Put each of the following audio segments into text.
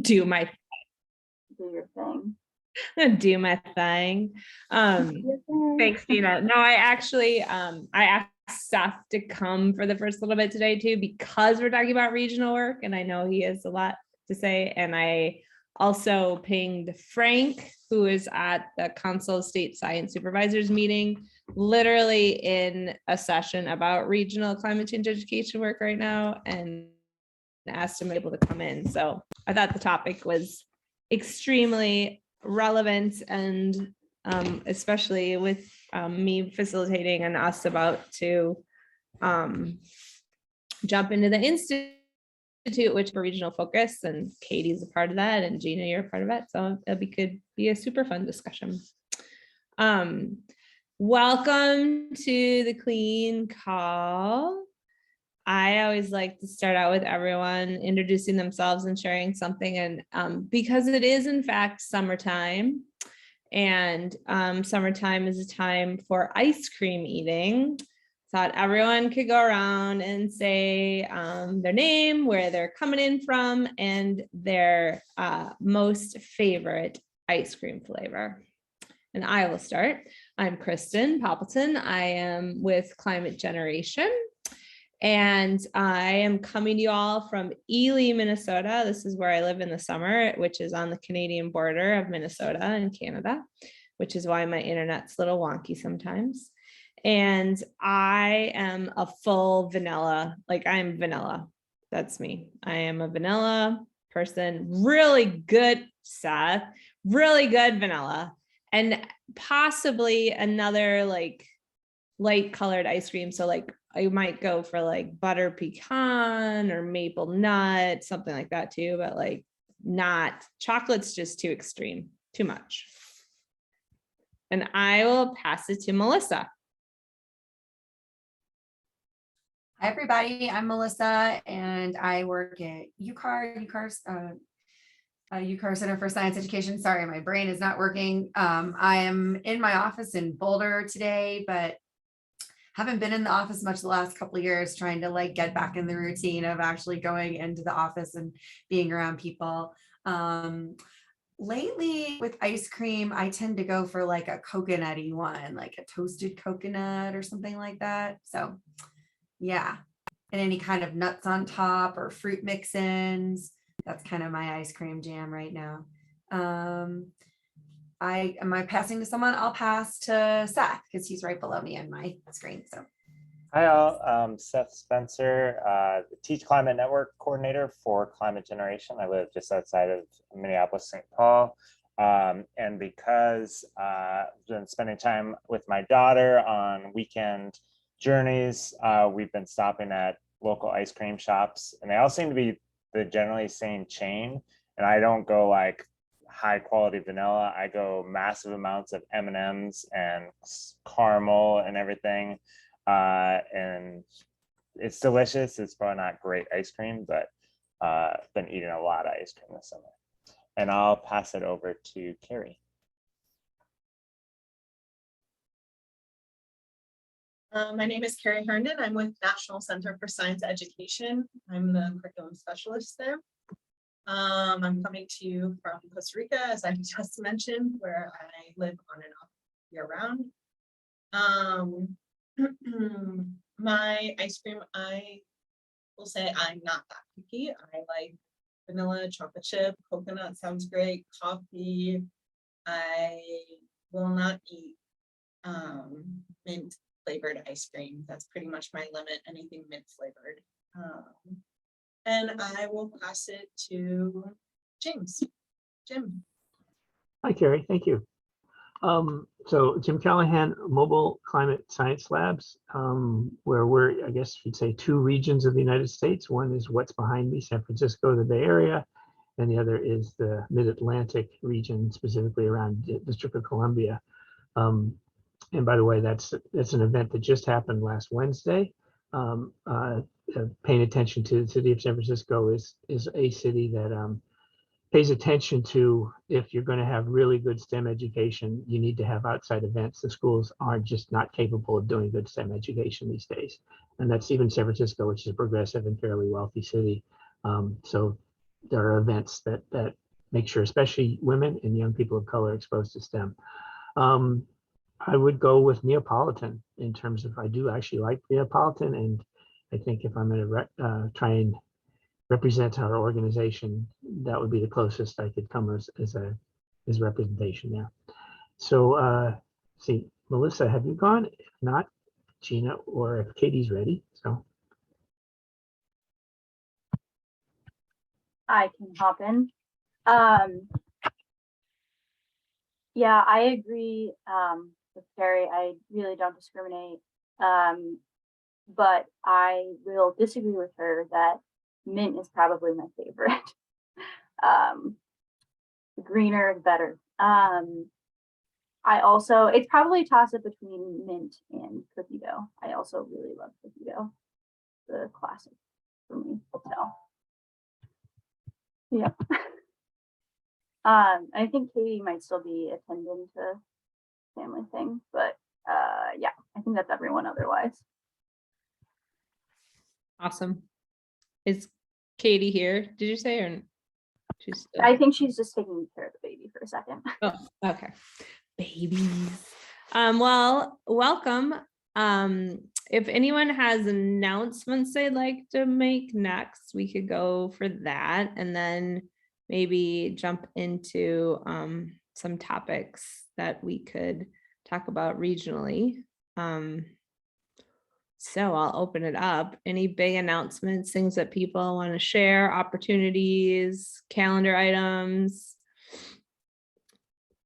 do my Do your thing. do my thing. Thanks, Tina. No, I actually I asked Seth to come for the first little bit today too, because we're talking about regional work and I know he has a lot to say. And I also pinged Frank, who is at the Council of State Science Supervisors meeting, literally in a session about regional climate change education work right now, and asked him able to come in. So I thought the topic was extremely relevant, and especially with me facilitating and us about to jump into the institute, which for regional focus, and Katie's a part of that, and Gina, you're a part of it. So could be a super fun discussion. Welcome to the Clean Call. I always like to start out with everyone introducing themselves and sharing something. And because it is in fact summertime, and summertime is a time for ice cream eating, thought everyone could go around and say their name, where they're coming in from, and their most favorite ice cream flavor. And I will start. I'm Kristen Poppleton. I am with Climate Generation. And I am coming to you all from Ely, Minnesota. This is where I live in the summer, which is on the Canadian border of Minnesota and Canada, which is why my internet's a little wonky sometimes. And I am a full vanilla, like I'm vanilla. That's me. I am a vanilla person, really good Seth, really good vanilla, and possibly another like light colored ice cream. So like I might go for like butter pecan or maple nut, something like that too, but like not chocolate's just too extreme, too much. And I will pass it to Melissa. Hi, everybody. I'm Melissa, and I work at UCAR Center for Science Education. Sorry, my brain is not working. I am in my office in Boulder today, but haven't been in the office much the last couple of years, trying to like get back in the routine of actually going into the office and being around people. Lately with ice cream, I tend to go for like a coconutty one, like a toasted coconut or something like that. So yeah, and any kind of nuts on top or fruit mix-ins. That's kind of my ice cream jam right now. Am I passing to someone? I'll pass to Seth because he's right below me on my screen. So hi all, Seth Spencer, the Teach Climate Network coordinator for Climate Generation. I live just outside of Minneapolis, St. Paul. And because I've been spending time with my daughter on weekend journeys, we've been stopping at local ice cream shops, and they all seem to be the generally same chain. And I don't go like high quality vanilla. I go massive amounts of M&Ms and caramel and everything. And it's delicious. It's probably not great ice cream, but I've been eating a lot of ice cream this summer. And I'll pass it over to Carrie. My name is Carrie Herndon. I'm with National Center for Science Education. I'm the curriculum specialist there. I'm coming to you from Costa Rica, as I just mentioned, where I live on and off year round. My ice cream, I will say I'm not that picky. I like vanilla, chocolate chip, coconut sounds great, coffee. I will not eat mint flavored ice cream. That's pretty much my limit, anything mint flavored. And I will pass it to Jim. Hi, Carrie. Thank you. So Jim Callahan, Mobile Climate Science Labs, where we're, I guess you'd say, two regions of the United States. One is what's behind me, San Francisco, the Bay Area, and the other is the Mid-Atlantic region, specifically around the District of Columbia. And by the way, that's an event that just happened last Wednesday. Paying attention to the city of San Francisco is a city that pays attention to, if you're going to have really good STEM education, you need to have outside events. The schools are just not capable of doing good STEM education these days. And that's even San Francisco, which is a progressive and fairly wealthy city. So there are events that make sure, especially women and young people of color, exposed to STEM. I would go with Neapolitan in terms of, I do actually like Neapolitan, and I think if I'm going to try and represent our organization, that would be the closest I could come as representation there. So see, Melissa, have you gone? If not, Gina, or if Katie's ready. So I can hop in. Yeah, I agree with Carrie. I really don't discriminate. But I will disagree with her that mint is probably my favorite. The greener, the better. I also, it's probably a toss up between mint and cookie dough. I also really love cookie dough, the classic for me. So, yeah. I think Katie might still be attending to family thing, but yeah, I think that's everyone otherwise. Awesome. Is Katie here? Did you say, or she's still... I think she's just taking care of the baby for a second. Oh, okay. Babies. Well, welcome. If anyone has announcements they'd like to make next, we could go for that, and then maybe jump into some topics that we could talk about regionally. So I'll open it up. Any big announcements, things that people want to share, opportunities, calendar items,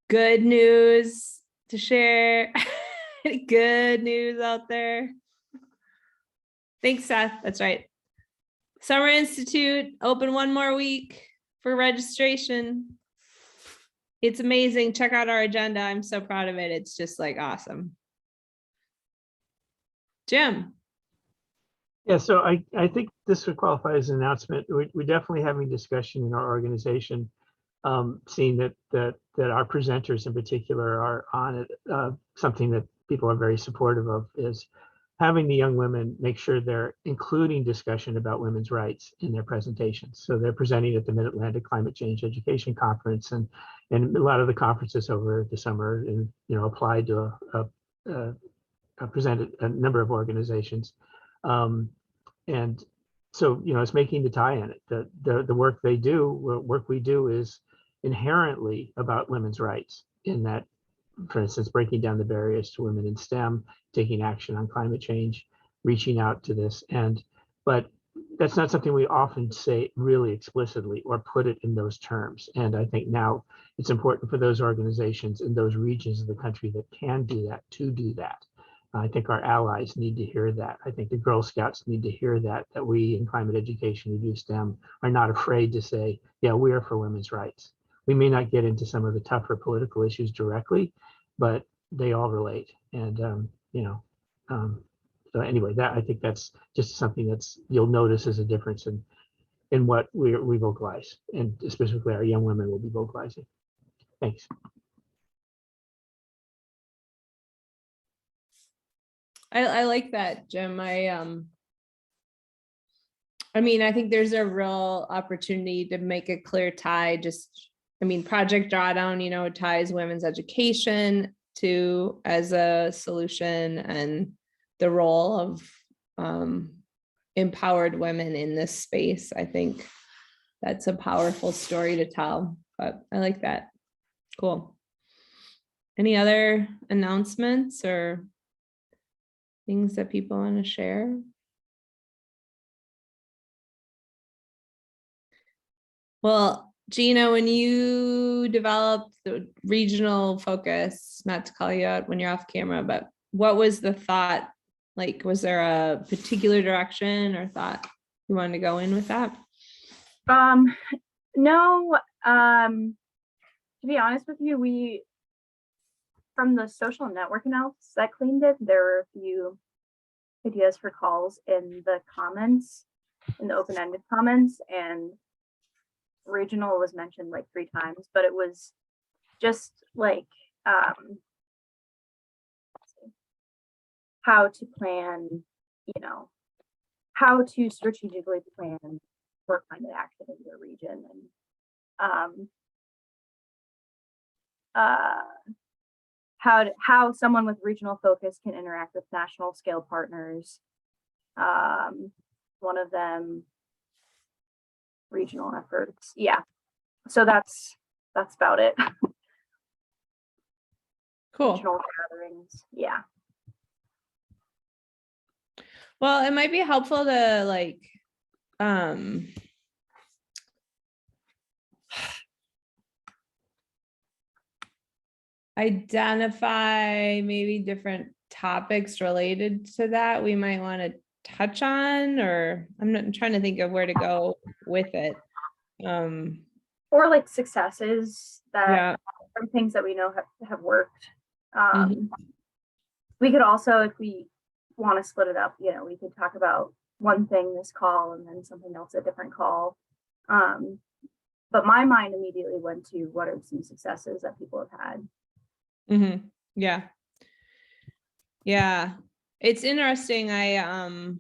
good news to share? Good news out there. Thanks, Seth. That's right. Summer Institute open one more week for registration. It's amazing. Check out our agenda. I'm so proud of it. It's just like awesome. Jim. yeah, so I think this would qualify as an announcement. We're definitely having discussion in our organization, seeing that our presenters in particular are on it. Something that people are very supportive of is having the young women make sure they're including discussion about women's rights in their presentations. So they're presenting at the Mid-Atlantic Climate Change Education Conference, and a lot of the conferences over the summer, and applied to presented a number of organizations. And so, it's making the tie in it. The work they do, work we do, is inherently about women's rights, in that, for instance, breaking down the barriers to women in STEM, taking action on climate change, reaching out to this. But that's not something we often say really explicitly or put it in those terms. And I think now it's important for those organizations in those regions of the country that can do that to do that. I think our allies need to hear that. I think the Girl Scouts need to hear that we in climate education who do STEM are not afraid to say, yeah, we are for women's rights. We may not get into some of the tougher political issues directly, but they all relate. And, so anyway, I think that's just something that's, you'll notice as a difference in what we vocalize, and specifically our young women will be vocalizing. Thanks. I like that, Jim. I mean, I think there's a real opportunity to make a clear tie. Project Drawdown, ties women's education to as a solution, and the role of empowered women in this space. I think that's a powerful story to tell, but I like that. Cool. Any other announcements or things that people want to share? Well, Gina, when you developed the regional focus, not to call you out when you're off camera, but what was the thought? Like, was there a particular direction or thought you wanted to go in with that? No, to be honest with you, from the social network analysis that Clean did, there were a few ideas for calls in the comments, in the open-ended comments, and regional was mentioned like 3 times, but it was just like how to plan, how to strategically plan for climate action in your region, and how someone with regional focus can interact with national scale partners. One of them, regional efforts. Yeah. So that's about it. Cool. Regional gatherings. Yeah. Well, it might be helpful to like, identify maybe different topics related to that we might want to touch on, or I'm trying to think of where to go with it. Or like successes that Yeah. from things that we know have worked. Mhm. We could also, if we want to split it up, you know, we could talk about one thing this call and then something else a different call. But my mind immediately went to what are some successes that people have had. Yeah. Yeah. It's interesting. I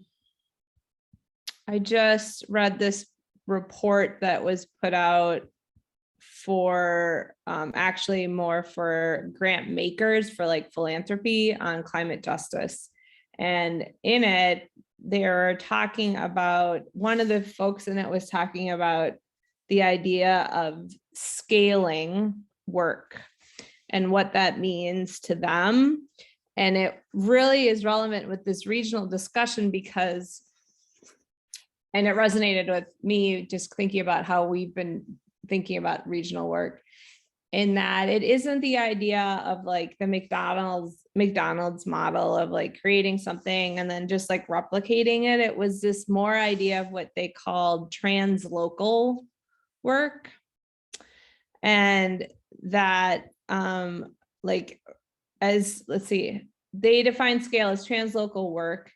just read this report that was put out for actually more for grant makers for like philanthropy on climate justice. And in it, they're talking about, one of the folks in it was talking about the idea of scaling work and what that means to them. And it really is relevant with this regional discussion because, and it resonated with me just thinking about how we've been thinking about regional work, in that it isn't the idea of like the McDonald's model of like creating something and then just like replicating it. It was this more idea of what they called translocal work. And that like, as let's see, they define scale as translocal work.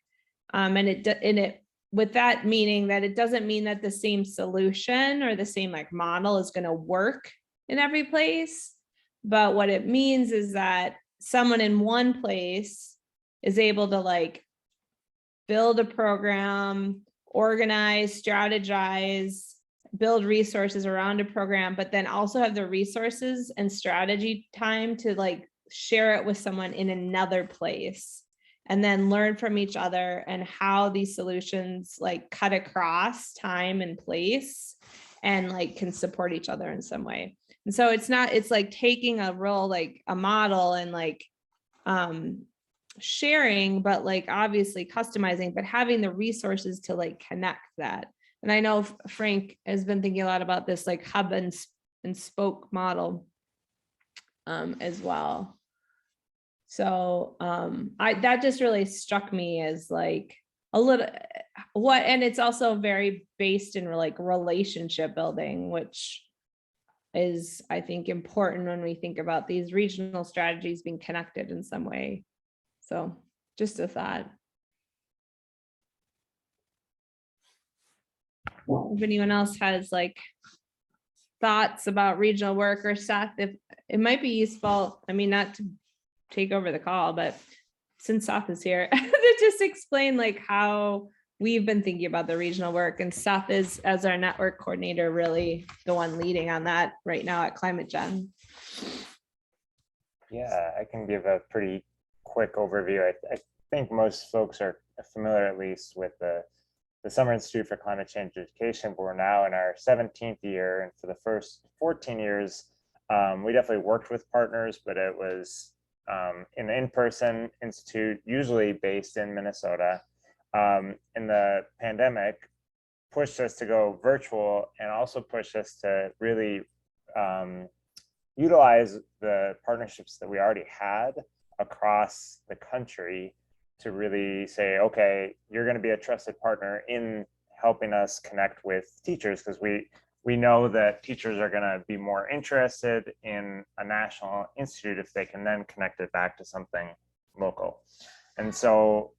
And it with that meaning that it doesn't mean that the same solution or the same like model is going to work in every place. But what it means is that someone in one place is able to like build a program, organize, strategize, build resources around a program, but then also have the resources and strategy time to like share it with someone in another place, and then learn from each other and how these solutions like cut across time and place and like can support each other in some way. And so it's like taking a real like a model and like sharing, but like obviously customizing, but having the resources to like connect that. And I know Frank has been thinking a lot about this like hub and spoke model as well. So that just really struck me as like a little and it's also very based in like relationship building, which is, I think, important when we think about these regional strategies being connected in some way. So just a thought. If anyone else has like thoughts about regional work, or Seth, if it might be useful, I mean, not to take over the call, but since Seth is here, to just explain like how we've been thinking about the regional work. And Seth is, as our network coordinator, really the one leading on that right now at Climate Gen. Yeah, I can give a pretty quick overview. I think most folks are familiar at least with the Summer Institute for Climate Change Education, but we're now in our 17th year. And for the first 14 years, we definitely worked with partners, but it was an in-person institute, usually based in Minnesota. And the pandemic pushed us to go virtual and also pushed us to really utilize the partnerships that we already had across the country to really say, okay, you're going to be a trusted partner in helping us connect with teachers, because we know that teachers are going to be more interested in a national institute if they can then connect it back to something local. And so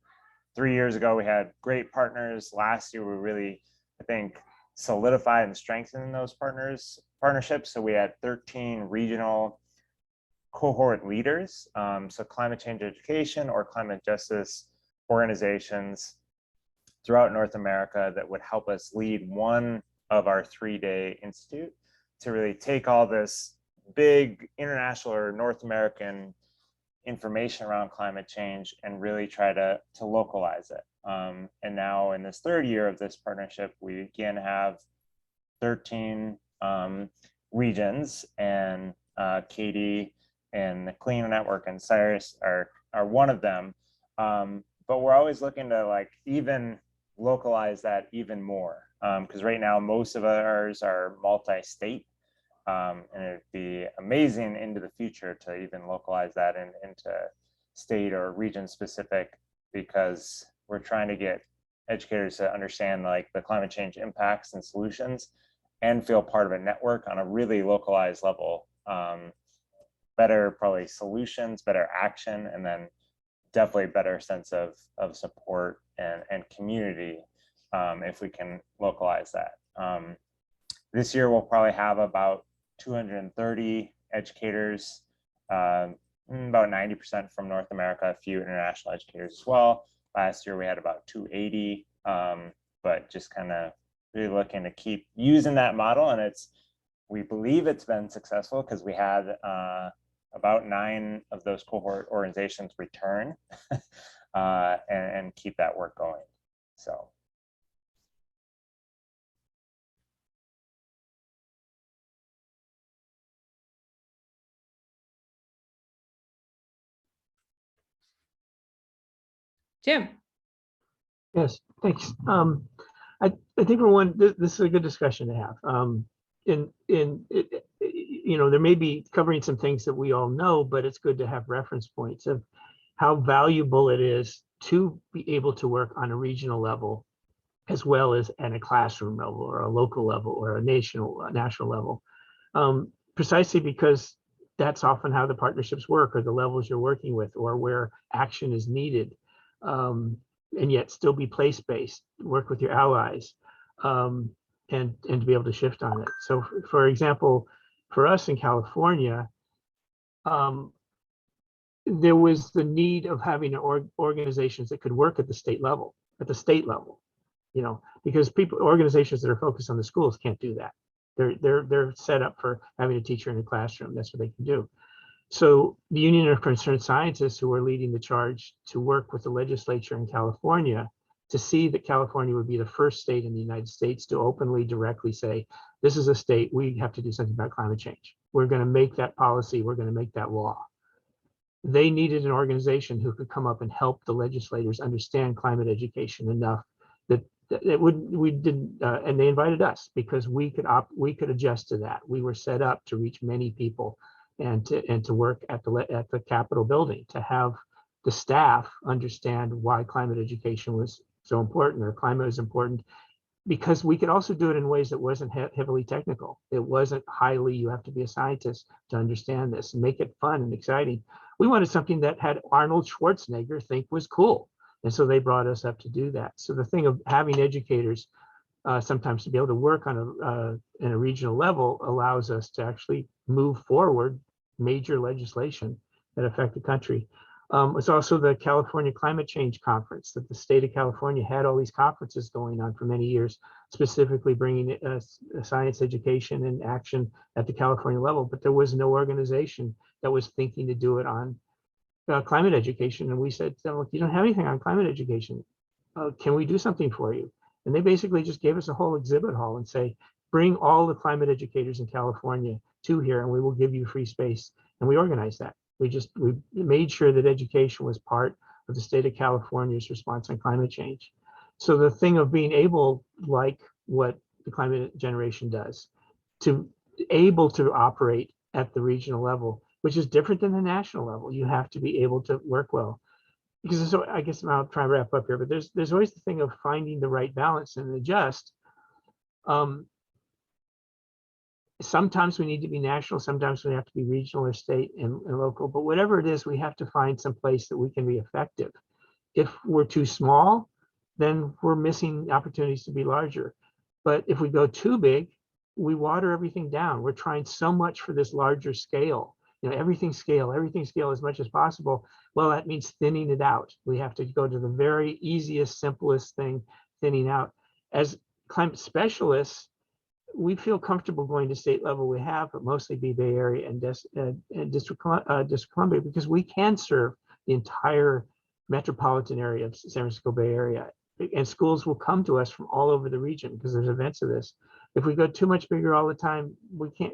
3 years ago, we had great partners. Last year, we really, I think, solidified and strengthened those partnerships. So we had 13 regional cohort leaders, so climate change education or climate justice organizations throughout North America that would help us lead one of our 3-day institute to really take all this big international or North American information around climate change and really try to localize it. And now in this 3rd year of this partnership, we again have 13 regions, and Katie and the Clean Network and Cyrus are one of them. But we're always looking to like even localize that even more, because right now most of ours are multi-state, and it'd be amazing into the future to even localize that into state or region specific, because we're trying to get educators to understand like the climate change impacts and solutions and feel part of a network on a really localized level. Better probably solutions, better action, and then definitely better sense of support and community if we can localize that. This year we'll probably have about 230 educators, about 90% from North America, a few international educators as well. Last year we had about 280, but just kind of really looking to keep using that model, and we believe it's been successful because we had about 9 of those cohort organizations return and keep that work going. So. Jim. Yes, thanks. I think for one, this is a good discussion to have. There may be covering some things that we all know, but it's good to have reference points of how valuable it is to be able to work on a regional level, as well as at a classroom level or a local level or a national level, precisely because that's often how the partnerships work, or the levels you're working with, or where action is needed. And yet still be place-based, work with your allies, and to be able to shift on it. So for example, for us in California, there was the need of having organizations that could work at the state level, because organizations that are focused on the schools can't do that. They're set up for having a teacher in a classroom. That's what they can do. So the Union of Concerned Scientists, who are leading the charge to work with the legislature in California to see that California would be the first state in the United States to openly, directly say, this is a state, we have to do something about climate change. We're going to make that policy, we're going to make that law. They needed an organization who could come up and help the legislators understand climate education enough that and they invited us because we could adjust to that. We were set up to reach many people and to work at the Capitol building, to have the staff understand why climate education was so important, or climate was important, because we could also do it in ways that wasn't heavily technical. It wasn't highly, you have to be a scientist to understand this, and make it fun and exciting. We wanted something that had Arnold Schwarzenegger think was cool. And so they brought us up to do that. So the thing of having educators sometimes to be able to work on in a regional level allows us to actually move forward major legislation that affect the country. It's also the California Climate Change Conference, that the state of California had all these conferences going on for many years, specifically bringing science education and action at the California level, but there was no organization that was thinking to do it on climate education. And we said, look, you don't have anything on climate education. Can we do something for you? And they basically just gave us a whole exhibit hall and say, bring all the climate educators in California to here and we will give you free space. And we organized that. We made sure that education was part of the state of California's response on climate change. So the thing of being able, like what the climate generation does, to able to operate at the regional level, which is different than the national level. You have to be able to work well. Because so I guess I'll try and wrap up here, but there's always the thing of finding the right balance and adjust. Sometimes we need to be national, sometimes we have to be regional or state and local, but whatever it is, we have to find some place that we can be effective. If we're too small, then we're missing opportunities to be larger. But if we go too big, we water everything down. We're trying so much for this larger scale. Everything scale as much as possible. Well, that means thinning it out. We have to go to the very easiest, simplest thing, thinning out. As climate specialists, we feel comfortable going to state level. We have, but mostly be Bay Area and District Columbia, because we can serve the entire metropolitan area of San Francisco Bay Area. And schools will come to us from all over the region because there's events of this. If we go too much bigger all the time,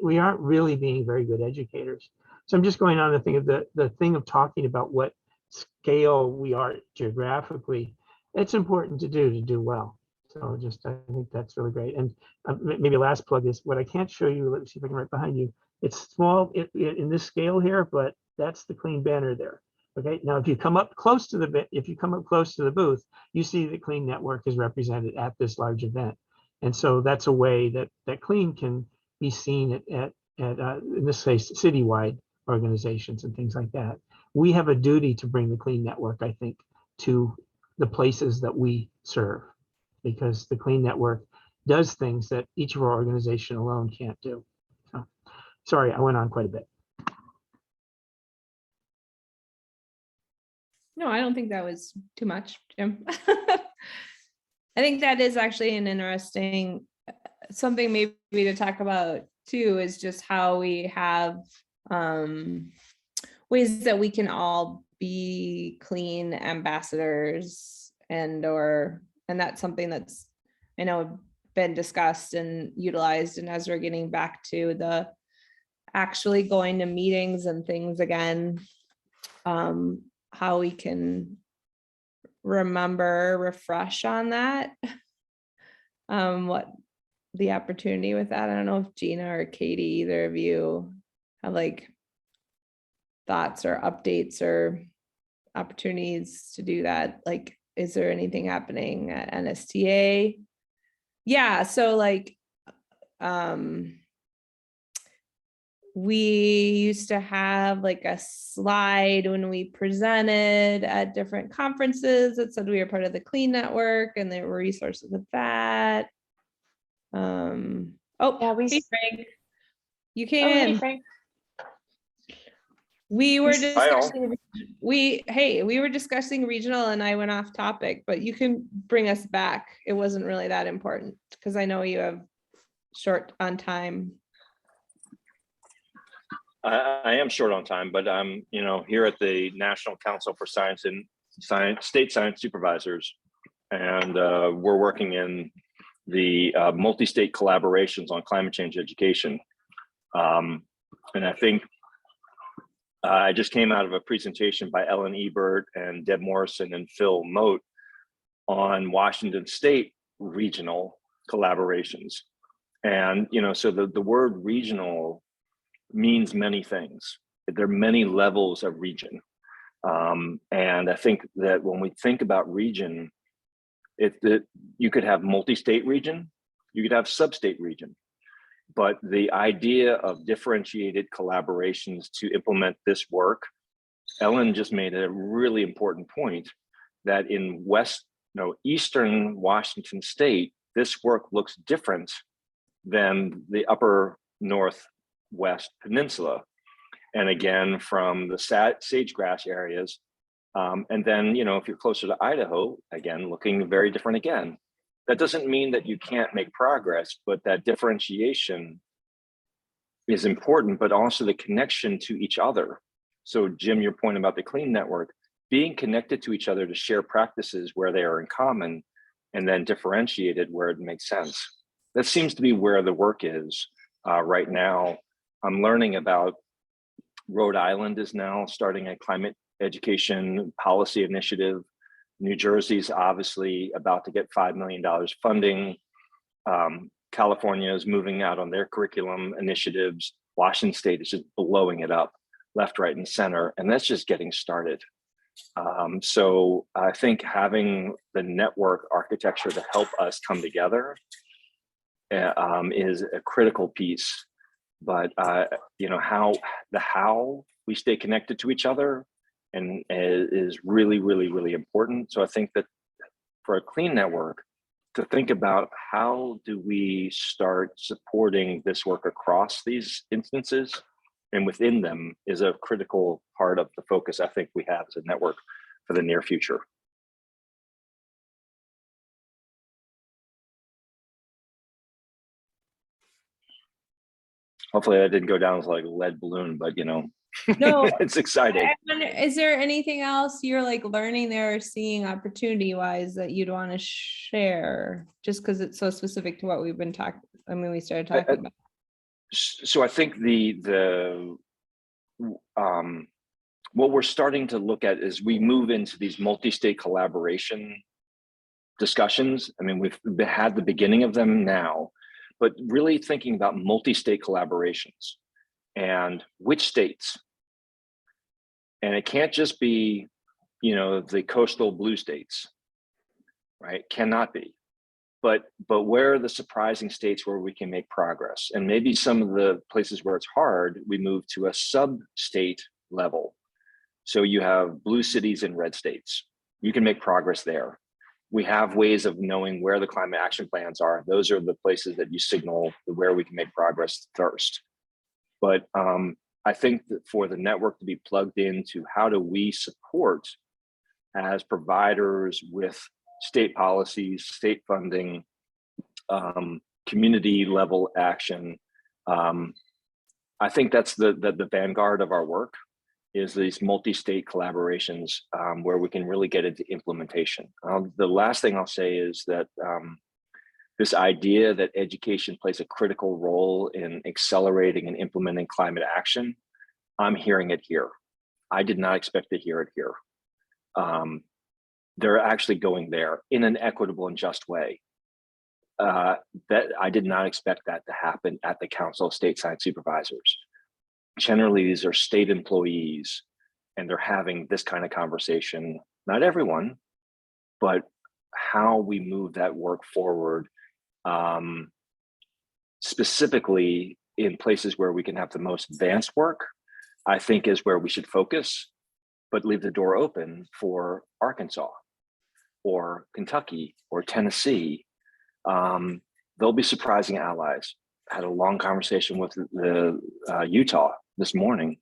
we aren't really being very good educators. So I'm just going on the thing of the thing of talking about what scale we are geographically. It's important to do well. So just, I think that's really great. And maybe last plug is what I can't show you. Let me see if I can right behind you. It's small in this scale here, but that's the clean banner there. Okay, now if you come up close to the booth, you see the Clean Network is represented at this large event. And so that's a way that Clean can be seen at in this case, citywide organizations and things like that. We have a duty to bring the Clean Network, I think, to the places that we serve, because the Clean Network does things that each of our organization alone can't do. So, sorry, I went on quite a bit. No, I don't think that was too much, Jim. I think that is actually an interesting, something maybe to talk about too, is just how we have ways that we can all be clean ambassadors, and that's something that's, I know, been discussed and utilized. And as we're getting back to the actually going to meetings and things again, how we can refresh on that, what the opportunity with that. I don't know if Gina or Katie, either of you have like thoughts or updates or opportunities to do that. Like, is there anything happening at NSTA? Yeah, so like, we used to have like a slide when we presented at different conferences that said we were part of the Clean Network, and there were resources of that. Oh, Yeah, hey Frank, you came in. Hey, Frank. We were Hi, all. discussing, we were discussing regional, and I went off topic, but you can bring us back. It wasn't really that important because I know you have short on time. I am short on time, but I'm, here at the National Council for Science and State Science Supervisors, and we're working in the multi-state collaborations on climate change education. And I think I just came out of a presentation by Ellen Ebert and Deb Morrison and Phil Moat on Washington State regional collaborations. And, so the word regional means many things. There are many levels of region. And I think that when we think about region, you could have multi-state region, you could have sub-state region. But the idea of differentiated collaborations to implement this work, Ellen just made a really important point that in Eastern Washington State, this work looks different than the upper Northwest Peninsula. And again, from the sagegrass areas. And then, if you're closer to Idaho, again, looking very different again. That doesn't mean that you can't make progress, but that differentiation is important, but also the connection to each other. So Jim, your point about the Clean Network, being connected to each other to share practices where they are in common, and then differentiated where it makes sense. That seems to be where the work is right now. I'm learning about Rhode Island is now starting a climate education policy initiative. New Jersey's obviously about to get $5 million funding. California is moving out on their curriculum initiatives. Washington State is just blowing it up left, right, and center. And that's just getting started. So I think having the network architecture to help us come together is a critical piece. But how we stay connected to each other and is really, really, really important. So I think that for a Clean Network, to think about how do we start supporting this work across these instances and within them is a critical part of the focus I think we have as a network for the near future. Hopefully that didn't go down as like a lead balloon, but you know, No, it's exciting. I wonder, is there anything else you're like learning there or seeing opportunity wise that you'd want to share? Just because it's so specific to what we've been talking, I mean, we started I- talking about. So I think what we're starting to look at is we move into these multi-state collaboration discussions. I mean, we've had the beginning of them now, but really thinking about multi-state collaborations and which states. And it can't just be, you know, the coastal blue states, right? Cannot be. But where are the surprising states where we can make progress? And maybe some of the places where it's hard, we move to a sub-state level. So you have blue cities and red states. You can make progress there. We have ways of knowing where the climate action plans are. Those are the places that you signal where we can make progress first. But I think that for the network to be plugged into how do we support as providers with state policies, state funding, community level action. I think that's the vanguard of our work is these multi-state collaborations where we can really get into implementation. The last thing I'll say is that this idea that education plays a critical role in accelerating and implementing climate action, I'm hearing it here. I did not expect to hear it here. They're actually going there in an equitable and just way. That I did not expect that to happen at the Council of State Science Supervisors. Generally, these are state employees and they're having this kind of conversation. Not everyone, but how we move that work forward, specifically in places where we can have the most advanced work, I think is where we should focus, but leave the door open for Arkansas or Kentucky or Tennessee. They'll be surprising allies. I had a long conversation with the Utah this morning,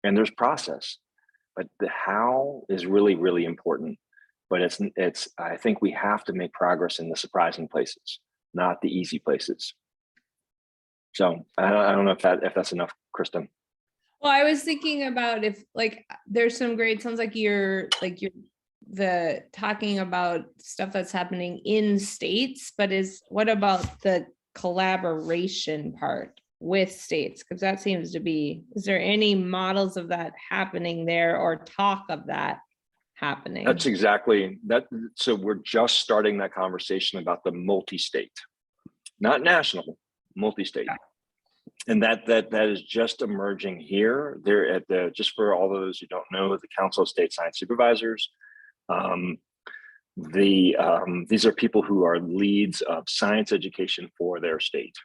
and there's process, but the how is really, really important. But it's I think we have to make progress in the surprising places, not the easy places. So I don't know if that's enough, Kristen. Well, I was thinking about if like there's some great, sounds like you're the talking about stuff that's happening in states, but what about the collaboration part with states? Because that seems to be, is there any models of that happening there or talk of that happening? That's exactly that. So we're just starting that conversation about the multi-state, not national, multi-state. And that is just emerging here. They're at the, just for all those who don't know, the Council of State Science Supervisors. These are people who are leads of science education for their state.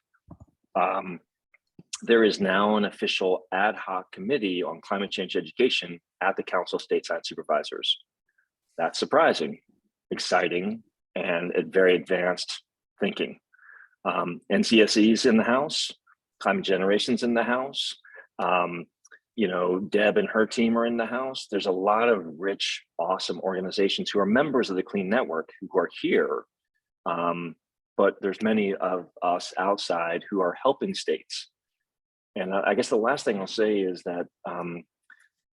There is now an official ad hoc committee on climate change education at the Council of State Science Supervisors. That's surprising, exciting, and very advanced thinking. NCSE's in the House, Climate Generation's in the House. You know, Deb and her team are in the House. There's a lot of rich, awesome organizations who are members of the Clean Network who are here. But there's many of us outside who are helping states. And I guess the last thing I'll say is that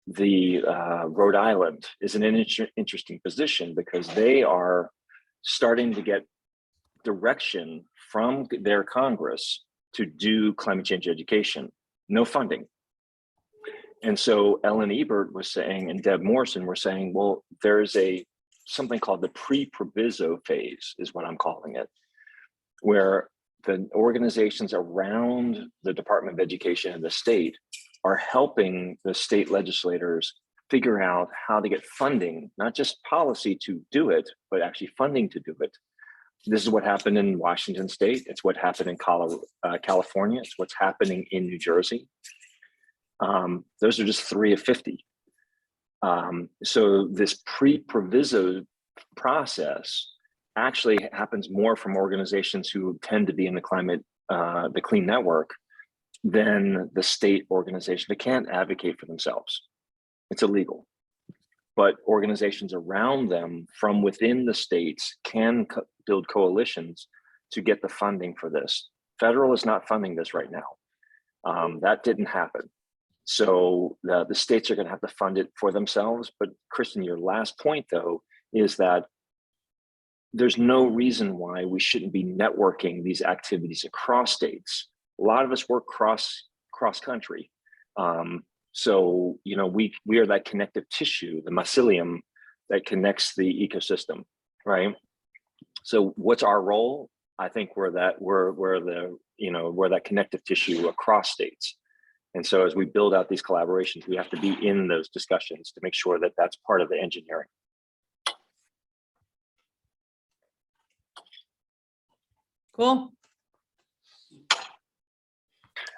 Rhode Island is in an interesting position because they are starting to get direction from their Congress to do climate change education, no funding. And so Ellen Ebert was saying, and Deb Morrison were saying, well, there's something called the Pre-Proviso Phase is what I'm calling it, where the organizations around the Department of Education and the state are helping the state legislators figure out how to get funding, not just policy to do it, but actually funding to do it. This is what happened in Washington State. It's what happened in California. It's what's happening in New Jersey. Those are just 3 of 50. So this pre-proviso process actually happens more from organizations who tend to be in the Clean Network than the state organization. They can't advocate for themselves. It's illegal. But organizations around them from within the states can build coalitions to get the funding for this. Federal is not funding this right now. That didn't happen. So the states are going to have to fund it for themselves. But Kristen, your last point though, is that there's no reason why we shouldn't be networking these activities across states. A lot of us work cross country. So, you know, we are that connective tissue, the mycelium that connects the ecosystem, right? So what's our role? I think we're that connective tissue across states. And so as we build out these collaborations, we have to be in those discussions to make sure that that's part of the engineering. Cool.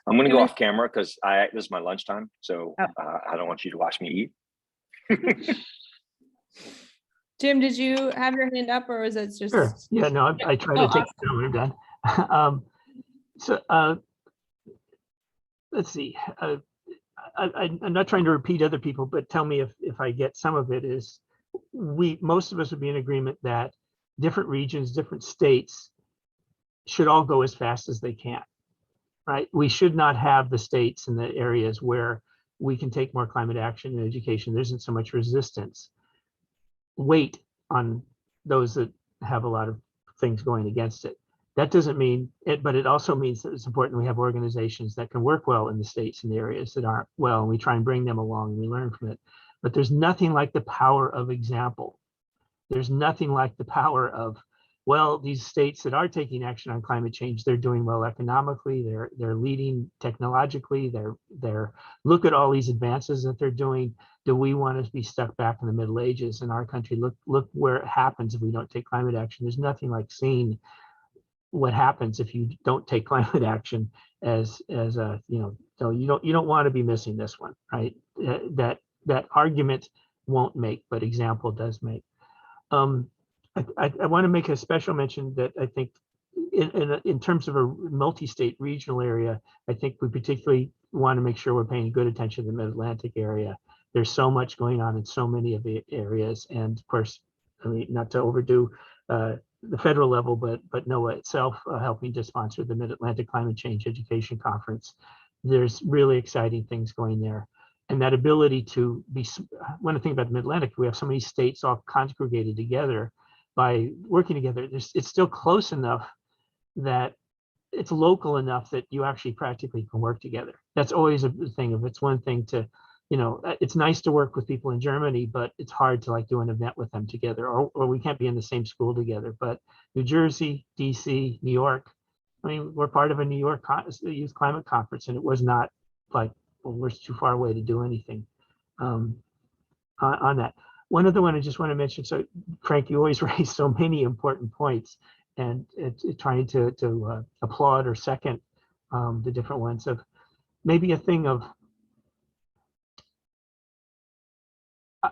I'm going to go Can I- off camera because this is my lunchtime, so I don't want you to watch me eat. Jim, did you have your hand up or was it just? Sure. Yeah, no, I try to take it when I'm done. Let's see. I'm not trying to repeat other people, but tell me if I get some of it. Is most of us would be in agreement that different regions, different states should all go as fast as they can, right? We should not have the states and the areas where we can take more climate action in education. There isn't so much resistance. Wait on those that have a lot of things going against it. That doesn't mean it, but it also means that it's important we have organizations that can work well in the states and the areas that aren't well, and we try and bring them along and we learn from it. But there's nothing like the power of example. There's nothing like the power of, well, these states that are taking action on climate change, they're doing well economically, they're leading technologically, they're look at all these advances that they're doing. Do we want to be stuck back in the Middle Ages in our country? Look where it happens if we don't take climate action. There's nothing like seeing what happens if you don't take climate action as a, so you don't want to be missing this one, right? That argument won't make, but example does make. I want to make a special mention that I think in terms of a multi-state regional area, I think we particularly want to make sure we're paying good attention to the Mid-Atlantic area. There's so much going on in so many of the areas. And of course, I mean, not to overdo the federal level, but NOAA itself helping to sponsor the Mid-Atlantic Climate Change Education Conference. There's really exciting things going there. And that ability to be, when I think about the Mid-Atlantic, we have so many states all congregated together by working together. It's still close enough that it's local enough that you actually practically can work together. That's always a thing. If it's one thing to, it's nice to work with people in Germany, but it's hard to like do an event with them together, or we can't be in the same school together. But New Jersey, DC, New York, I mean, we're part of a New York Youth Climate Conference, and it was not like, well, we're too far away to do anything on that. One other one I just want to mention. So Frank, you always raise so many important points, and trying to applaud or second the different ones of maybe a thing of,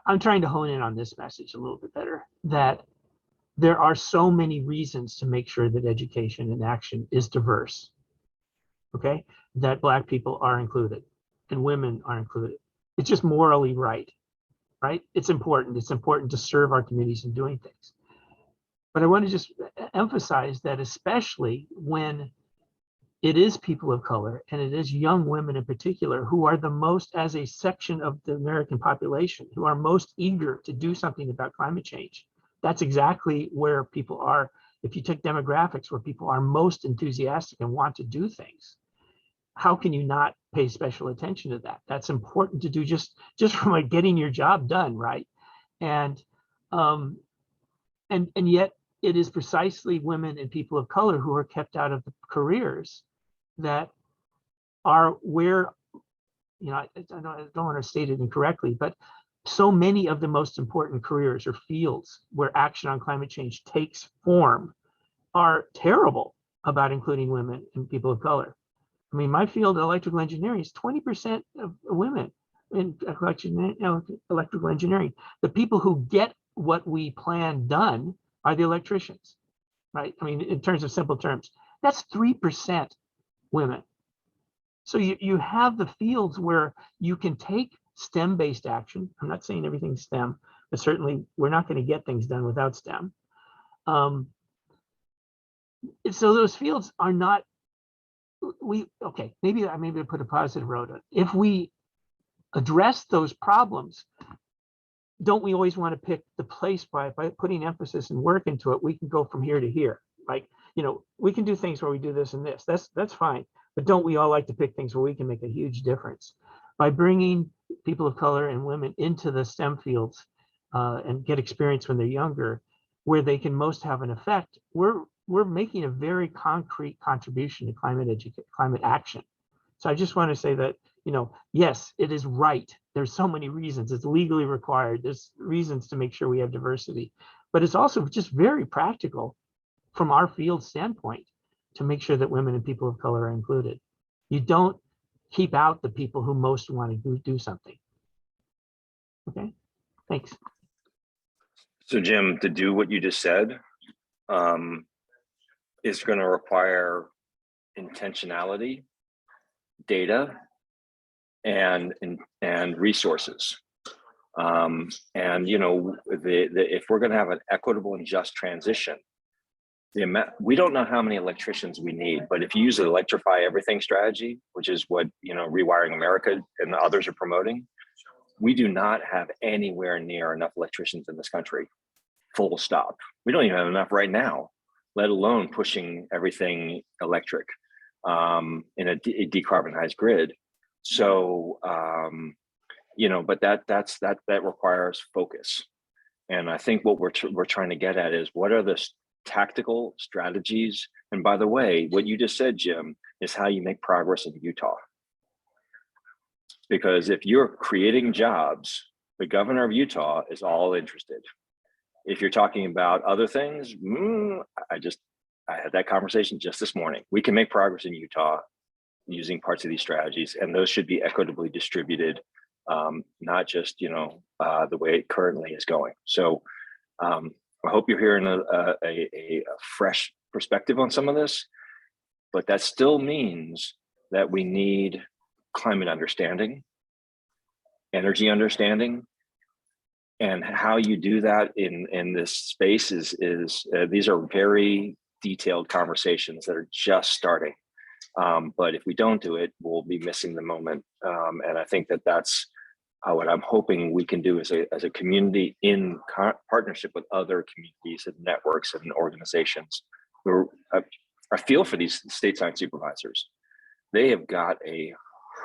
I'm trying to hone in on this message a little bit better, that there are so many reasons to make sure that education and action is diverse, okay? That Black people are included and women are included. It's just morally right? It's important. It's important to serve our communities in doing things. But I want to just emphasize that especially when it is people of color, and it is young women in particular, who are the most, as a section of the American population, who are most eager to do something about climate change. That's exactly where people are. If you take demographics, where people are most enthusiastic and want to do things, how can you not pay special attention to that? That's important to do just from like getting your job done, right? And yet it is precisely women and people of color who are kept out of the careers that are where, I don't want to state it incorrectly, but so many of the most important careers or fields where action on climate change takes form are terrible about including women and people of color. I mean, my field, electrical engineering, is 20% of women in electrical engineering. The people who get what we plan done are the electricians, right? I mean, in terms of simple terms, that's 3% women. So you have the fields where you can take STEM-based action. I'm not saying everything's STEM, but certainly we're not going to get things done without STEM. So those fields are not okay, maybe I put a positive road on it. If we address those problems, don't we always want to pick the place by putting emphasis and work into it? We can go from here to here. Like, we can do things where we do this and this. That's fine. But don't we all like to pick things where we can make a huge difference? By bringing people of color and women into the STEM fields and get experience when they're younger, where they can most have an effect, we're making a very concrete contribution to climate action. So I just want to say that, yes, it is right. There's so many reasons. It's legally required. There's reasons to make sure we have diversity, but it's also just very practical from our field standpoint to make sure that women and people of color are included. You don't keep out the people who most want to do something. Okay, thanks. So Jim, to do what you just said is going to require intentionality, data, and resources. If we're going to have an equitable and just transition, we don't know how many electricians we need, but if you use an electrify everything strategy, which is what Rewiring America and others are promoting, we do not have anywhere near enough electricians in this country. Full stop. We don't even have enough right now, let alone pushing everything electric in a decarbonized grid. So but that requires focus. And I think what we're trying to get at is, what are the tactical strategies? And by the way, what you just said, Jim, is how you make progress in Utah. Because if you're creating jobs, the governor of Utah is all interested. If you're talking about other things, I had that conversation just this morning. We can make progress in Utah using parts of these strategies, and those should be equitably distributed, not just the way it currently is going. So I hope you're hearing a fresh perspective on some of this, but that still means that we need climate understanding, energy understanding, and how you do that in this space is these are very detailed conversations that are just starting. But if we don't do it, we'll be missing the moment. And I think that's what I'm hoping we can do as a community in partnership with other communities and networks and organizations. I feel for these state science supervisors. They have got a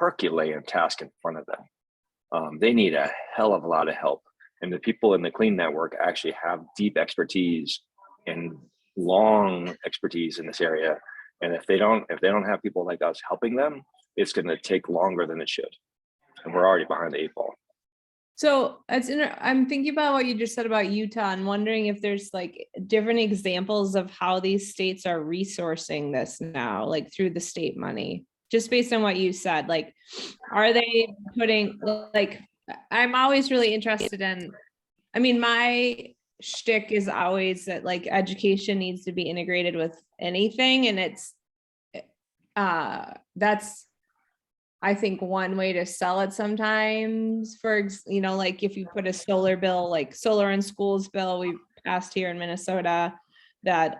Herculean task in front of them. They need a hell of a lot of help. And the people in the Clean Network actually have deep expertise and long expertise in this area. And if they don't have people like us helping them, it's going to take longer than it should. And we're already behind the 8 ball. So I'm thinking about what you just said about Utah and wondering if there's like different examples of how these states are resourcing this now, like through the state money, just based on what you said. Like, are they putting, like, I'm always really interested in, my shtick is always that like education needs to be integrated with anything. And it's, that's, I think, one way to sell it sometimes. Like if you put a solar bill, like solar in schools bill we passed here in Minnesota, that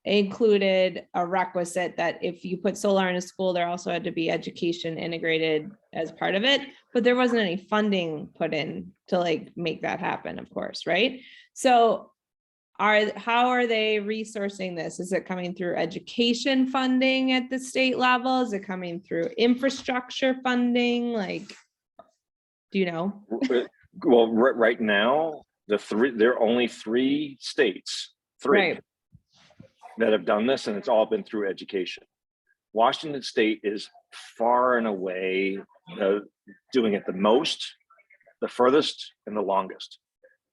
included a requisite that if you put solar in a school, there also had to be education integrated as part of it, but there wasn't any funding put in to like make that happen, of course, right? So how are they resourcing this? Is it coming through education funding at the state level? Is it coming through infrastructure funding? Like, do you know? Well, right now, there are only 3 states, Right. that have done this, and it's all been through education. Washington State is far and away doing it the most, the furthest, and the longest.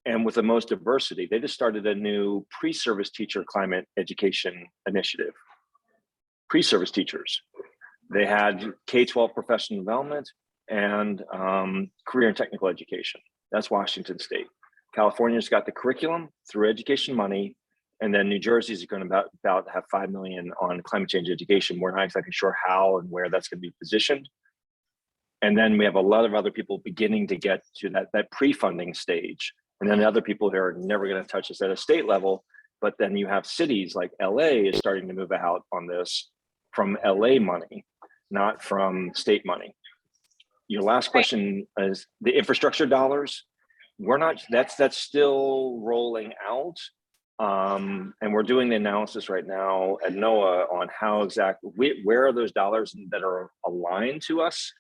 And with the most diversity. They just started a new pre-service teacher climate education initiative. Pre-service teachers. They had K-12 professional development and career and technical education. That's Washington State. California's got the curriculum through education money, and then New Jersey's going to about have $5 million on climate change education. We're not exactly sure how and where that's going to be positioned. And then we have a lot of other people beginning to get to that pre-funding stage. And then other people who are never going to touch this at a state level. But then you have cities like LA is starting to move out on this from LA money, not from state money. Your last question is the infrastructure dollars. We're not, that's still rolling out. And we're doing the analysis right now at NOAA on how exactly, where are those dollars that are aligned to us,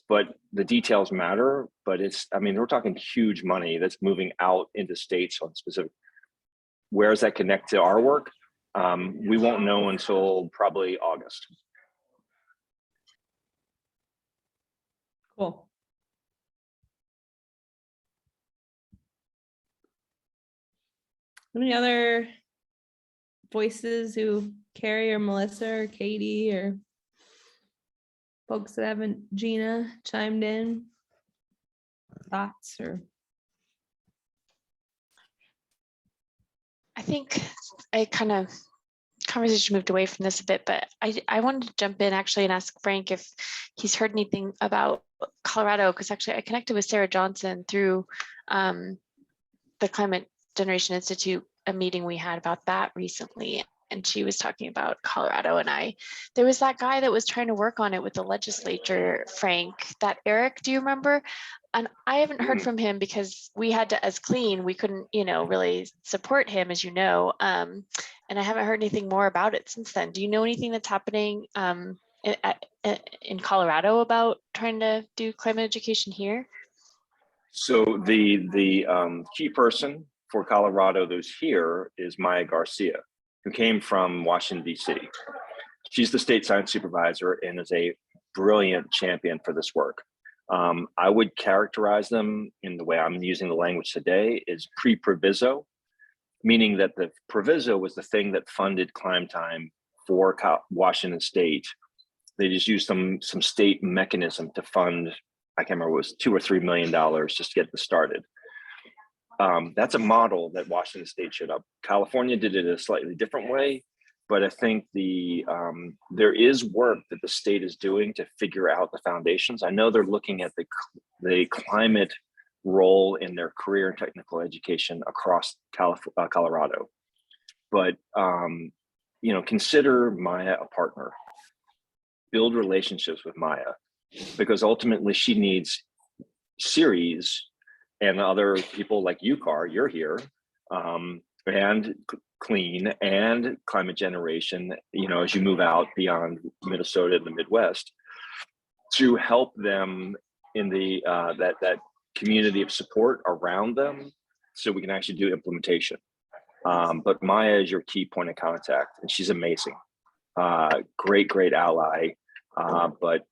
but the details matter. But it's, I mean, we're talking huge money that's moving out into states on specific, where does that connect to our work? We won't know until probably August. Cool. Any other voices who, Carrie or Melissa or Katie or folks that haven't, Gina, chimed in? Thoughts or? I think I kind of conversation moved away from this a bit, but I wanted to jump in actually and ask Frank if he's heard anything about Colorado, because actually I connected with Sarah Johnson through the Climate Generation Institute, a meeting we had about that recently. And she was talking about Colorado, and there was that guy that was trying to work on it with the legislature, Frank, that Eric, do you remember? And I haven't heard from him because we had to, as Clean, we couldn't, really support him, as you know. And I haven't heard anything more about it since then. Do you know anything that's happening in Colorado about trying to do climate education here? So the key person for Colorado who's here is Maya Garcia, who came from Washington, D.C. She's the state science supervisor and is a brilliant champion for this work. I would characterize them in the way I'm using the language today is pre-proviso, meaning that the proviso was the thing that funded Climb Time for Washington State. They just used some state mechanism to fund, I can't remember, it was $2 or $3 million just to get this started. That's a model that Washington State should have. California did it a slightly different way, but I think there is work that the state is doing to figure out the foundations. I know they're looking at the climate role in their career and technical education across Colorado, but consider Maya a partner. Build relationships with Maya, because ultimately she needs Ceres and other people like you, Car, you're here, and Clean and Climate Generation, as you move out beyond Minnesota and the Midwest, to help them in the that community of support around them, so we can actually do implementation. But Maya is your key point of contact, and she's amazing. Great ally. But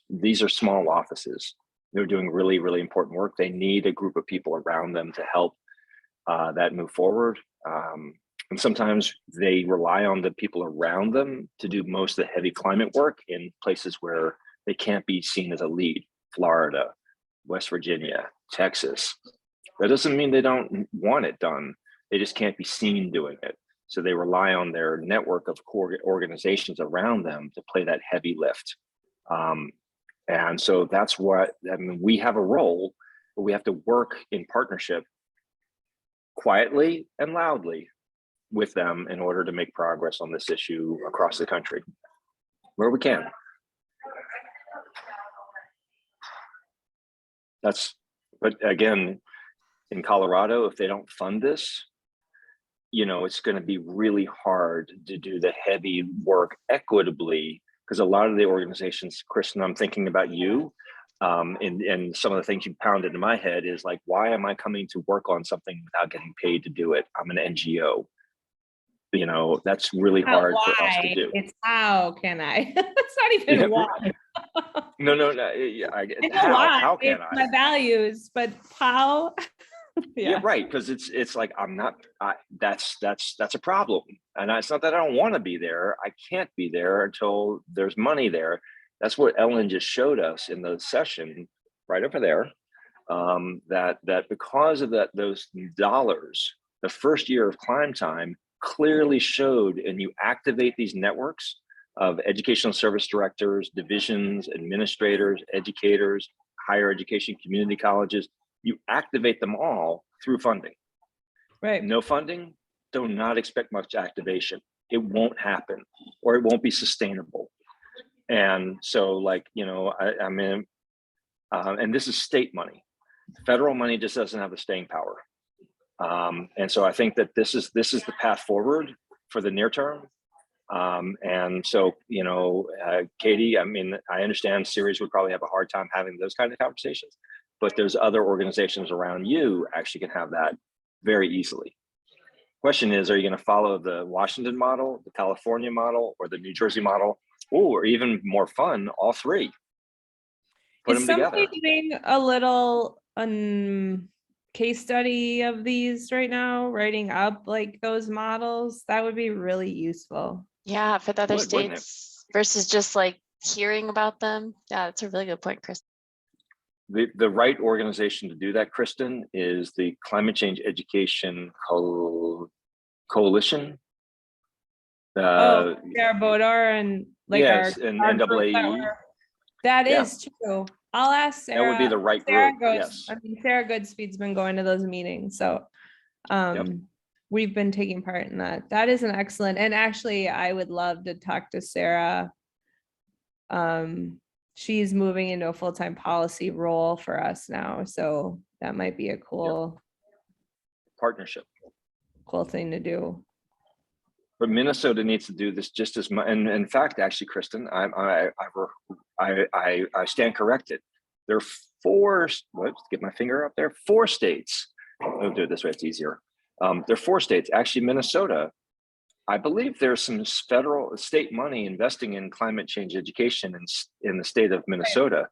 these are small offices. They're doing really, really important work. They need a group of people around them to help that move forward. And sometimes they rely on the people around them to do most of the heavy climate work in places where they can't be seen as a lead. Florida, West Virginia, Texas. That doesn't mean they don't want it done. They just can't be seen doing it. So they rely on their network of core organizations around them to play that heavy lift. And so that's what, we have a role, but we have to work in partnership quietly and loudly with them in order to make progress on this issue across the country, where we can. But again, in Colorado, if they don't fund this, it's going to be really hard to do the heavy work equitably, because a lot of the organizations, Kristen, I'm thinking about you, and some of the things you pounded in my head is like, why am I coming to work on something without getting paid to do it? I'm an NGO. That's really hard for us to do. It's how can I? It's not even why. No. Yeah, I know why. How can it's I? My values, but how? Yeah, right. Because it's like that's a problem, and it's not that I don't want to be there. I can't be there until there's money there. That's what Ellen just showed us in the session right over there. That because of those dollars, the first year of Climb Time clearly showed, and you activate these networks of educational service directors, divisions, administrators, educators, higher education, community colleges. You activate them all through funding. Right. No funding, do not expect much activation. it won't happen, or it won't be sustainable. And so, like, you know, I mean, and this is state money. Federal money just doesn't have the staying power. And so I think that this is the path forward for the near term. And so, you know, Katie, I mean, I understand Ceres would probably have a hard time having those kind of conversations, but there's other organizations around you actually can have that very easily. Question is, are you going to follow the Washington model, the California model, or the New Jersey model, or even more fun, all three? Put Is them together. somebody doing a little case study of these right now, writing up like those models? That would be really useful. Yeah, for the other Would, wouldn't it? states versus just like hearing about them. Yeah, that's a really good point, Chris. The right organization to do that, Kristen, is the Climate Change Education Coalition. Sarah Bodor and like yes, our and group NAAE. that Yeah. is true. I'll ask Sarah. That would be the right Sarah group. goes, Yes. I mean, Sarah Goodspeed's been going to those meetings, so we've been taking part in that. That is an excellent, and actually I would love to talk to Sarah. She's moving into a full-time policy role for us now, so that might be a cool Partnership. thing to do. But Minnesota needs to do this just as much. And in fact, actually, Kristen, I stand corrected. There are four. Let's get my finger up there. 4 states. I'll do it this way. It's easier. There are 4 states. Actually, Minnesota. I believe there's some federal state money investing in climate change education in the state of Minnesota.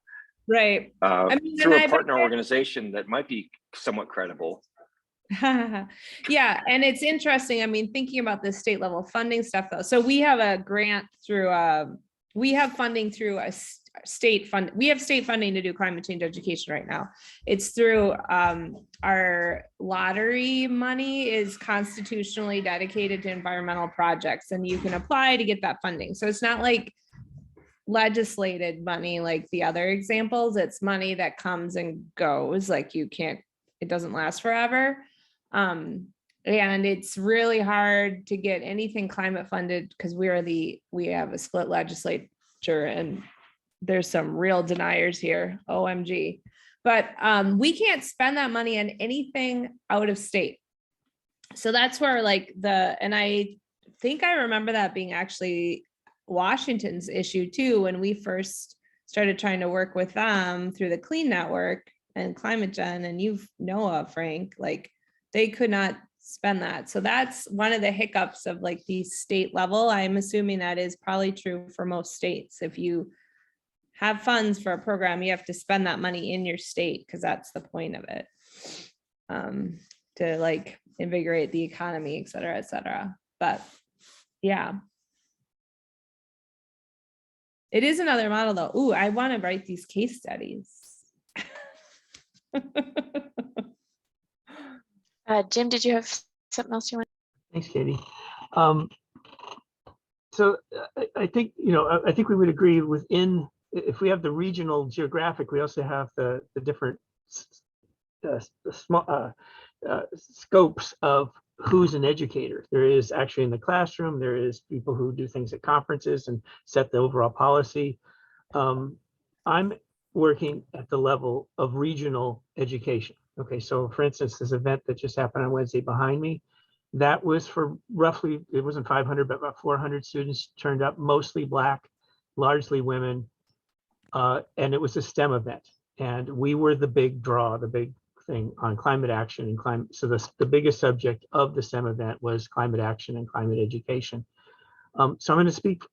Right. I mean, through and a I partner bet- organization that might be somewhat credible. Yeah, and it's interesting. I mean, thinking about the state level funding stuff though. So we have a grant through we have funding through a state fund. We have state funding to do climate change education right now. It's through our lottery money is constitutionally dedicated to environmental projects, and you can apply to get that funding. So it's not like legislated money like the other examples. It's money that comes and goes. Like it doesn't last forever. And it's really hard to get anything climate funded because we have a split legislature and there's some real deniers here. OMG. But we can't spend that money on anything out of state. So that's where and I think I remember that being actually Washington's issue too, when we first started trying to work with them through the Clean Network and Climate Gen, and Frank, like they could not spend that. So that's one of the hiccups of like the state level. I'm assuming that is probably true for most states. If you have funds for a program, you have to spend that money in your state because that's the point of it, to like invigorate the economy, et cetera, et cetera. But yeah. It is another model though. Ooh, I want to write these case studies. Jim, did you have something else you want? Thanks, Katie. So I think, I think we would agree within, if we have the regional geographic, we also have the different small scopes of who's an educator. There is actually in the classroom, there is people who do things at conferences and set the overall policy. I'm working at the level of regional education. Okay, so for instance, this event that just happened on Wednesday behind me, that was for roughly, it wasn't 500, but about 400 students turned up, mostly Black, largely women, and it was a STEM event. And we were the big draw, the big thing on climate action and climate. So the biggest subject of the STEM event was climate action and climate education. So I'm going to speak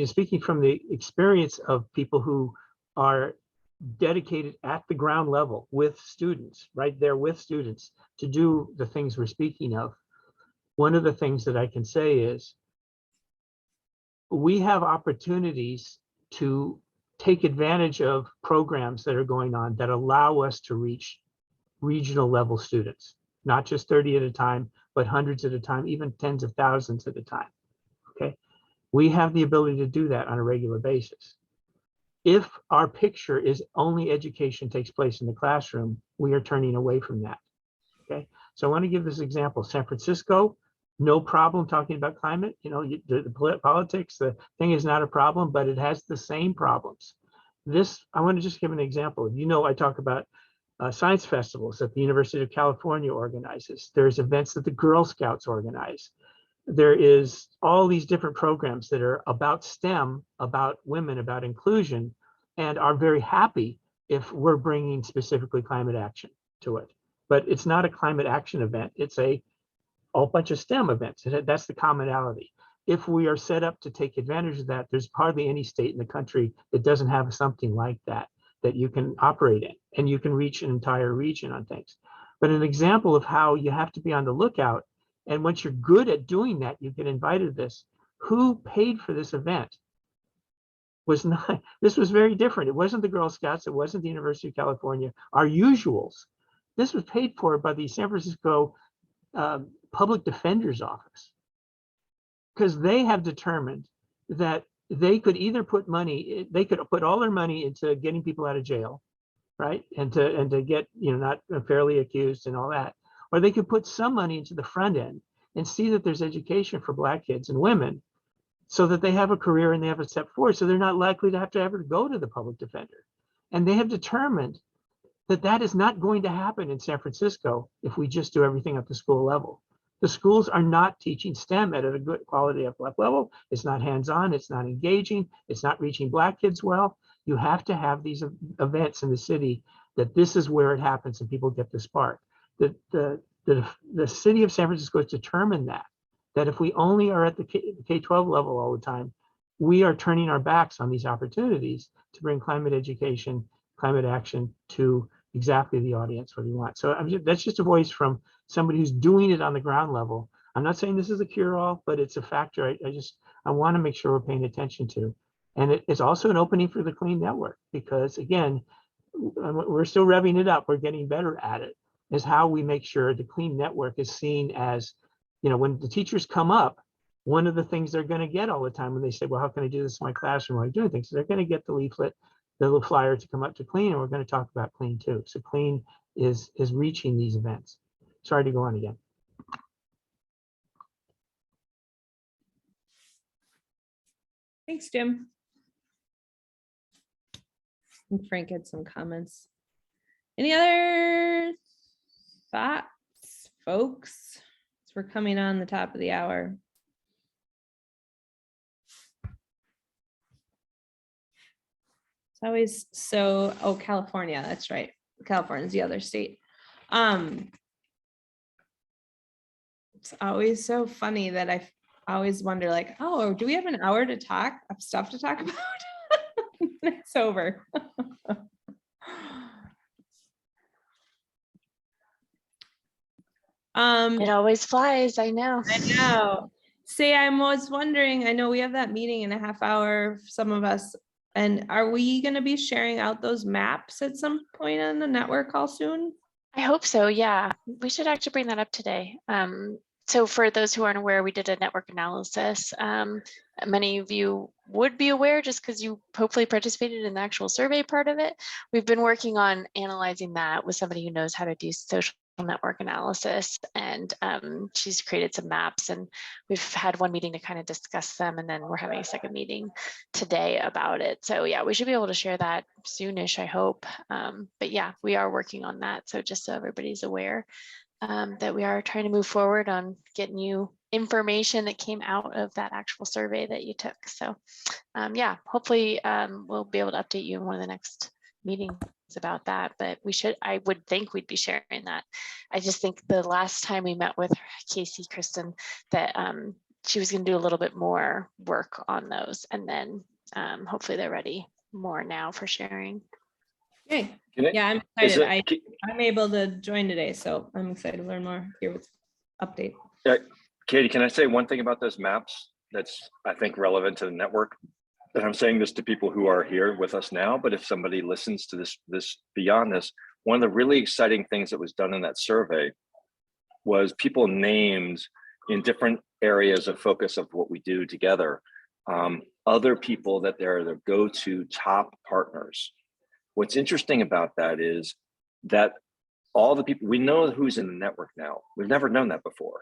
speaking from the experience of people who are dedicated at the ground level with students, right there with students to do the things we're speaking of. One of the things that I can say is we have opportunities to take advantage of programs that are going on that allow us to reach regional level students, not just 30 at a time, but hundreds at a time, even tens of thousands at a time. Okay, we have the ability to do that on a regular basis. If our picture is only education takes place in the classroom, we are turning away from that. Okay, so I want to give this example. San Francisco no problem talking about climate. You know, politics, the thing is not a problem, but it has the same problems. I want to just give an example. You know, I talk about science festivals that the University of California organizes. There's events that the Girl Scouts organize. There is all these different programs that are about STEM, about women, about inclusion, and are very happy if we're bringing specifically climate action to it. But it's not a climate action event. It's a whole bunch of STEM events. That's the commonality. If we are set up to take advantage of that, there's hardly any state in the country that doesn't have something like that you can operate in, and you can reach an entire region on things. But an example of how you have to be on the lookout, and once you're good at doing that, you get invited to this. Who paid for this event? This was very different. It wasn't the Girl Scouts, it wasn't the University of California, our usuals. This was paid for by the San Francisco Public Defender's Office, because they have determined that they could either put all their money into getting people out of jail, right? And to get, you know, not unfairly accused and all that, or they could put some money into the front end and see that there's education for Black kids and women so that they have a career and they have a step forward, so they're not likely to have to ever go to the public defender. And they have determined that that is not going to happen in San Francisco if we just do everything at the school level. The schools are not teaching STEM at a good quality level. It's not hands-on, it's not engaging, it's not reaching Black kids well. You have to have these events in the city that this is where it happens and people get the spark. The city of San Francisco has determined that if we only are at the K-12 level all the time, we are turning our backs on these opportunities to bring climate education, climate action to exactly the audience where we want. So that's just a voice from somebody who's doing it on the ground level. I'm not saying this is a cure-all, but it's a factor I want to make sure we're paying attention to. And it's also an opening for the Clean Network, because again, we're still revving it up. We're getting better at it, is how we make sure the Clean Network is seen as, you know, when the teachers come up, one of the things they're going to get all the time when they say, well, how can I do this in my classroom while I'm doing things? So they're going to get the leaflet, the little flyer to come up to Clean, and we're going to talk about Clean too. So Clean is reaching these events. Sorry to go on again. Thanks, Jim. And Frank had some comments. Any other thoughts, folks? So we're coming on the top of the hour. It's always so, oh, California, that's right. California is the other state. It's always so funny that I always wonder, like, oh, do we have an hour to talk, of stuff to talk about? It's over. It always flies, I know. I know. Say, I was wondering, I know we have that meeting in a half hour, some of us, and are we going to be sharing out those maps at some point on the network call soon? I hope so, yeah. We should actually bring that up today. So for those who aren't aware, we did a network analysis. Many of you would be aware just because you hopefully participated in the actual survey part of it. We've been working on analyzing that with somebody who knows how to do social network analysis, and she's created some maps, and we've had one meeting to kind of discuss them, and then we're having a second meeting today about it. So yeah, we should be able to share that soonish, I hope. But yeah, we are working on that. So just so everybody's aware that we are trying to move forward on getting you information that came out of that actual survey that you took. So yeah, hopefully we'll be able to update you in one of the next meetings about that, but I would think we'd be sharing that. I just think the last time we met with Casey Kristen that she was going to do a little bit more work on those, and then hopefully they're ready more now for sharing. Okay. Yeah, I'm excited. I'm able to join today, so I'm excited to learn more here with update. Katie, can I say one thing about those maps that's, I think, relevant to the network? And I'm saying this to people who are here with us now, but if somebody listens to this beyond this, one of the really exciting things that was done in that survey was people named in different areas of focus of what we do together, other people that they're their go-to top partners. What's interesting about that is that all the people, we know who's in the network now. We've never known that before.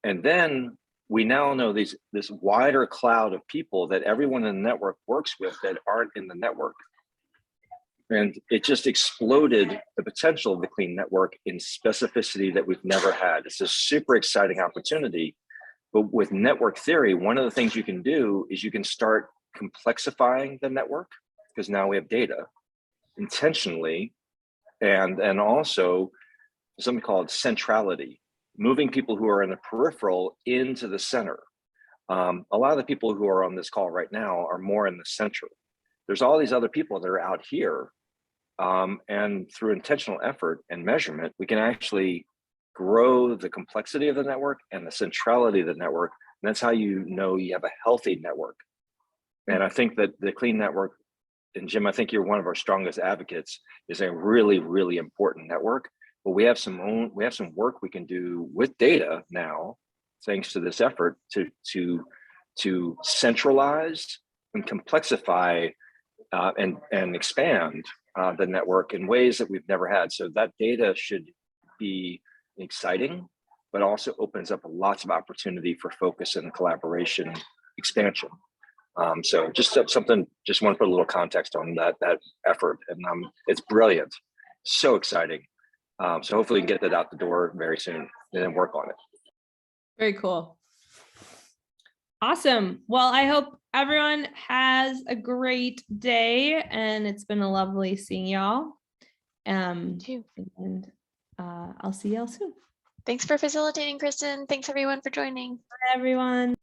And then we now know this wider cloud of people that everyone in the network works with that aren't in the network. And it just exploded the potential of the clean network in specificity that we've never had. It's a super exciting opportunity. But with network theory, one of the things you can do is you can start complexifying the network, because now we have data intentionally, and also something called centrality, moving people who are in the peripheral into the center. A lot of the people who are on this call right now are more in the center. There's all these other people that are out here, and through intentional effort and measurement, we can actually grow the complexity of the network and the centrality of the network. And that's how you know you have a healthy network. And I think that the clean network, and Jim, I think you're one of our strongest advocates, is a really, really important network. But we have some work we can do with data now, thanks to this effort, to centralize and complexify and expand the network in ways that we've never had. So that data should be exciting, but also opens up lots of opportunity for focus and collaboration expansion. So just something, just want to put a little context on that effort, and it's brilliant, so exciting. So hopefully we can get that out the door very soon and then work on it. Very cool. Awesome. Well, I hope everyone has a great day, and it's been a lovely seeing y'all. Too. And I'll see y'all soon. Thanks for facilitating, Kristen. Thanks everyone for joining. Bye, everyone.